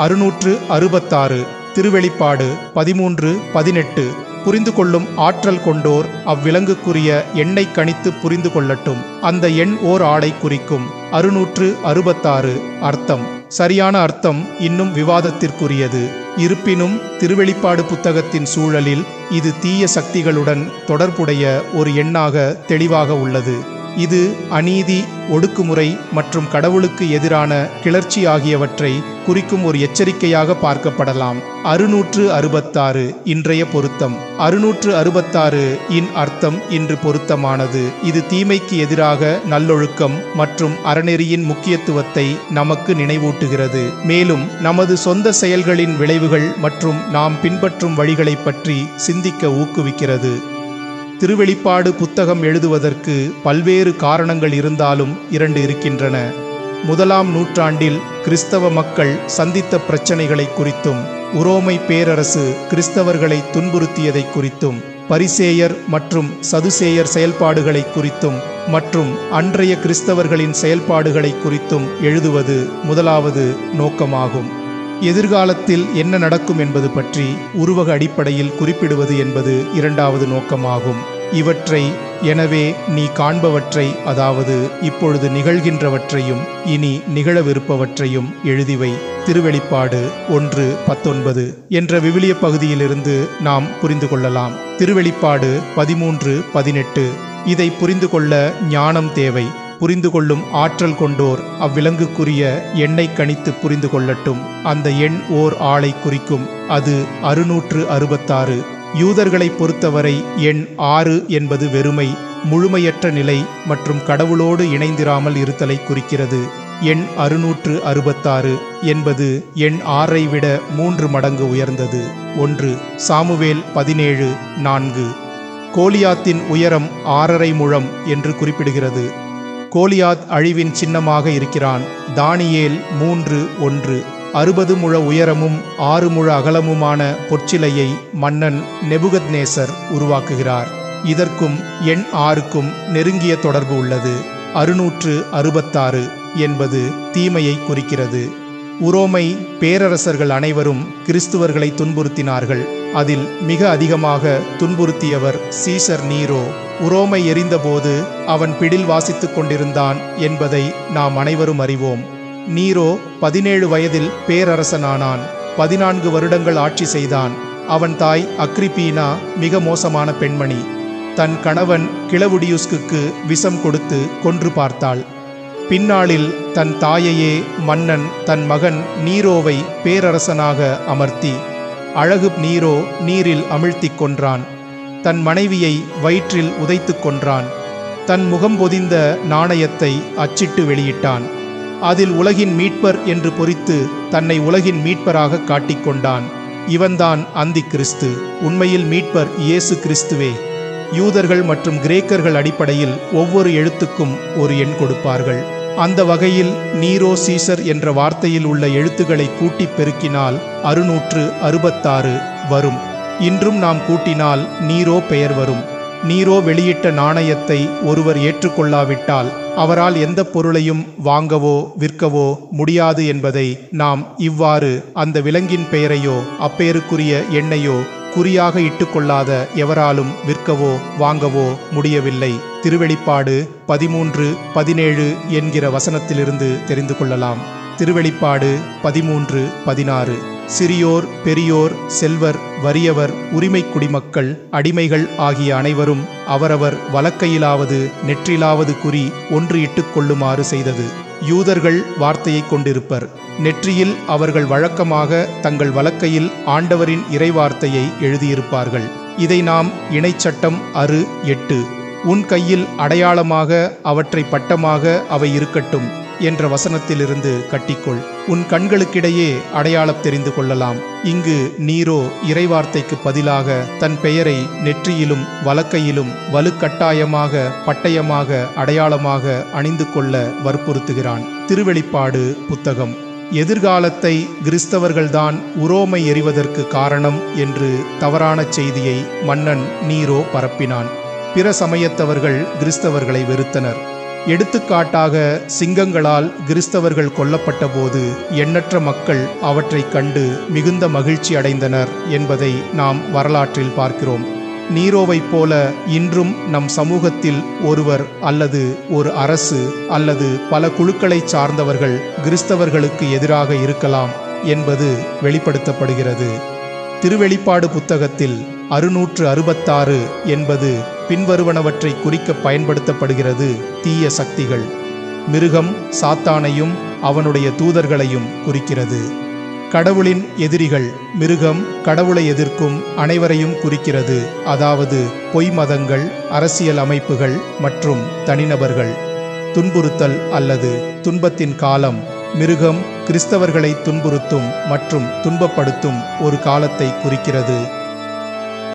666 திருவெளிப்பாடு 13:18 புரிந்து கொள்ளும் ஆற்றல் கொண்டோர் அவ்விலங்குக்குரிய எண்ணை கணித்து புரிந்து கொள்ளட்டும். அந்த எண் ஓர் ஆளை குறிக்கும். 666 அர்த்தம். சரியான அர்த்தம் இன்னும் விவாதத்திற்குரியது. இருப்பினும் திருவெளிப்பாடு புத்தகத்தின் சூழலில் இது தீய சக்திகளுடன் தொடர்புடைய ஒரு எண்ணாக தெளிவாக உள்ளது. இது அநீதி, ஒடுக்குமுறை மற்றும் கடவுளுக்கு எதிரான கிளர்ச்சி ஆகியவற்றை குறிக்கும் ஒரு எச்சரிக்கையாக பார்க்கப்படலாம். 666 இன்றைய பொருத்தம். 666 இன் அர்த்தம் இன்று பொருத்தமானது. இது தீமைக்கு எதிராக நல்லொழுக்கம் மற்றும் அறநெறியின் முக்கியத்துவத்தை நமக்கு நினைவூட்டுகிறது. மேலும் நமது சொந்த செயல்களின் விளைவுகள் மற்றும் நாம் பின்பற்றும் வழிகளை பற்றி சிந்திக்க ஊக்குவிக்கிறது. திருவெளிப்பாடு புத்தகம் எழுதுவதற்கு பல்வேறு காரணங்கள் இருந்தாலும் 2 இருக்கின்றன. 1ஆம் நூற்றாண்டில் கிறிஸ்தவ மக்கள் சந்தித்த பிரச்சனைகளை குறித்தும், உரோமை பேரரசு கிறிஸ்தவர்களை துன்புறுத்தியதை குறித்தும், பரிசேயர் மற்றும் சதுசேயர் செயல்பாடுகளை குறித்தும் மற்றும் அன்றைய கிறிஸ்தவர்களின் செயல்பாடுகளை குறித்தும் எழுதுவது 1வது நோக்கமாகும். எதிர்காலத்தில் என்ன நடக்கும் என்பது பற்றி உருவக அடிப்படையில் குறிப்பிடுவது என்பது 2வது நோக்கமாகும். இவற்றை எனவே நீ காண்பவற்றை, அதாவது இப்பொழுது நிகழ்கின்றவற்றையும் இனி நிகழவிருப்பவற்றையும் எழுதிவை. திருவெளிப்பாடு 1:19 என்ற விவிலிய பகுதியிலிருந்து நாம் புரிந்து கொள்ளலாம். திருவெளிப்பாடு 13:18 இதை புரிந்து கொள்ள ஞானம் தேவை. புரிந்து கொள்ளும் ஆற்றல் கொண்டோர் அவ்விலங்குக்குரிய எண்ணை கணித்து புரிந்து கொள்ளட்டும். அந்த எண் ஓர் ஆளை குறிக்கும். அது 666. யூதர்களை பொறுத்தவரை எண் 6 என்பது வெறுமை, முழுமையற்ற நிலை மற்றும் கடவுளோடு இணைந்திராமல் இருத்தலை குறிக்கிறது. எண் 666 என்பது எண் 6ஐ விட 3 மடங்கு உயர்ந்தது. 1 சாமுவேல் 17:4 கோலியாத்தின் உயரம் 6½ முழம் என்று குறிப்பிடுகிறது. கோலியாத் அழிவின் சின்னமாக இருக்கிறான். தானியேல் 3:1 60 முழ உயரமும் 6 முழ அகலமுமான பொற்சிலையை மன்னன் நெபுகத்நேசர் உருவாக்குகிறார். இதற்கும் எண் 6க்கும் நெருங்கிய தொடர்பு உள்ளது. 666 என்பது தீமையை குறிக்கிறது. உரோமை பேரரசர்கள் அனைவரும் கிறிஸ்துவர்களை துன்புறுத்தினார்கள். அதில் மிக அதிகமாக துன்புறுத்தியவர் சீசர் நீரோ. உரோமை எரிந்தபோது அவன் பிடில் வாசித்துக் கொண்டிருந்தான் என்பதை நாம் அனைவரும் அறிவோம். நீரோ 17 வயதில் பேரரசனானான். 14 வருடங்கள் ஆட்சி செய்தான். அவன் தாய் அக்ரிப்பீனா மிக மோசமான பெண்மணி. தன் கணவன் கிளவுடியுஸ்க்கு விஷம் கொடுத்து கொன்று பார்த்தாள். பின்னாளில் தன் தாயையே மன்னன் தன் மகன் நீரோவை பேரரசனாக அமர்த்தி அழகு நீரோ நீரில் அமிழ்த்திக் கொன்றான். தன் மனைவியை வயிற்றில் உதைத்து கொன்றான். தன் முகம் பொதிந்த நாணயத்தை அச்சிட்டு வெளியிட்டான். அதில் உலகின் மீட்பர் என்று பொறித்து தன்னை உலகின் மீட்பராக காட்டிக்கொண்டான். இவன்தான் அந்தி கிறிஸ்து. உண்மையில் மீட்பர் இயேசு கிறிஸ்துவே. யூதர்கள் மற்றும் கிரேக்கர்கள் அடிப்படையில் ஒவ்வொரு எழுத்துக்கும் ஒரு எண் கொடுப்பார்கள். அந்த வகையில் நீரோ சீசர் என்ற வார்த்தையில் உள்ள எழுத்துக்களை கூட்டி பெருக்கினால் 666 வரும். இன்றும் நாம் கூட்டினால் நீரோ பெயர் வரும். நீரோ வெளியிட்ட நாணயத்தை ஒருவர் ஏற்றுக்கொள்ளாவிட்டால் அவரால் எந்த பொருளையும் வாங்கவோ விற்கவோ முடியாது என்பதை நாம் இவ்வாறு அந்த விலங்கின் பெயரையோ அப்பெயருக்குரிய எண்ணையோ குறியாக இட்டுக்கொள்ளாத எவராலும் விற்கவோ வாங்கவோ முடியவில்லை. திருவெளிப்பாடு 13:17 என்கிற வசனத்திலிருந்து தெரிந்து கொள்ளலாம். திருவெளிப்பாடு 13:16 சிறியோர், பெரியோர், செல்வர், வறியவர், உரிமை குடிமக்கள், அடிமைகள் ஆகிய அனைவரும் அவரவர் வலக்கையிலாவது நெற்றிலாவது குறி ஒன்று இட்டுக் கொள்ளுமாறு செய்தது. யூதர்கள் வார்த்தையை கொண்டிருப்பர். நெற்றியில் அவர்கள் வழக்கமாக தங்கள் வலக்கையில் ஆண்டவரின் இறைவார்த்தையை எழுதியிருப்பார்கள். இதை நாம் இணைச்சட்டம் 6:8 உன் கையில் அடையாளமாக அவற்றை பட்டமாக அவை இருக்கட்டும் என்ற வசனத்திலிருந்து கட்டிக்கொள். உன் கண்களுக்கிடையே அடையாளம் தெரிந்து கொள்ளலாம். இங்கு நீரோ இறைவார்த்தைக்கு பதிலாக தன் பெயரை நெற்றியிலும் வலக்கையிலும் வலுக்கட்டாயமாக பட்டயமாக அடையாளமாக அணிந்து கொள்ள வற்புறுத்துகிறான். திருவெளிப்பாடு புத்தகம் எதிர்காலத்தை கிறிஸ்தவர்கள்தான் உரோமை எறிவதற்கு காரணம் என்று தவறான செய்தியை மன்னன் நீரோ பரப்பினான். பிற சமயத்தவர்கள் கிறிஸ்தவர்களை வெறுத்தனர். எடுத்துக்காட்டாக சிங்கங்களால் கிறிஸ்தவர்கள் கொல்லப்பட்டபோது எண்ணற்ற மக்கள் அவற்றை கண்டு மிகுந்த மகிழ்ச்சி அடைந்தனர் என்பதை நாம் வரலாற்றில் பார்க்கிறோம். நீரோவைப் போல இன்றும் நம் சமூகத்தில் ஒருவர் அல்லது ஒரு அரசு அல்லது பல குழுக்களைச் சார்ந்தவர்கள் கிறிஸ்தவர்களுக்கு எதிராக இருக்கலாம் என்பது வெளிப்படுத்தப்படுகிறது. திருவெளிப்பாடு புத்தகத்தில் 666 என்பது பின்வருவனவற்றை குறிக்க பயன்படுத்தப்படுகிறது. தீய சக்திகள். மிருகம் சாத்தானையும் அவனுடைய தூதர்களையும் குறிக்கிறது. கடவுளின் எதிரிகள். மிருகம் கடவுளை எதிர்க்கும் அனைவரையும் குறிக்கிறது, அதாவது பொய் மதங்கள், அரசியல் அமைப்புகள் மற்றும் தனிநபர்கள். துன்புறுத்தல் அல்லது துன்பத்தின் காலம். மிருகம் கிறிஸ்தவர்களை துன்புறுத்தும் மற்றும் துன்பப்படுத்தும் ஒரு காலத்தை குறிக்கிறது.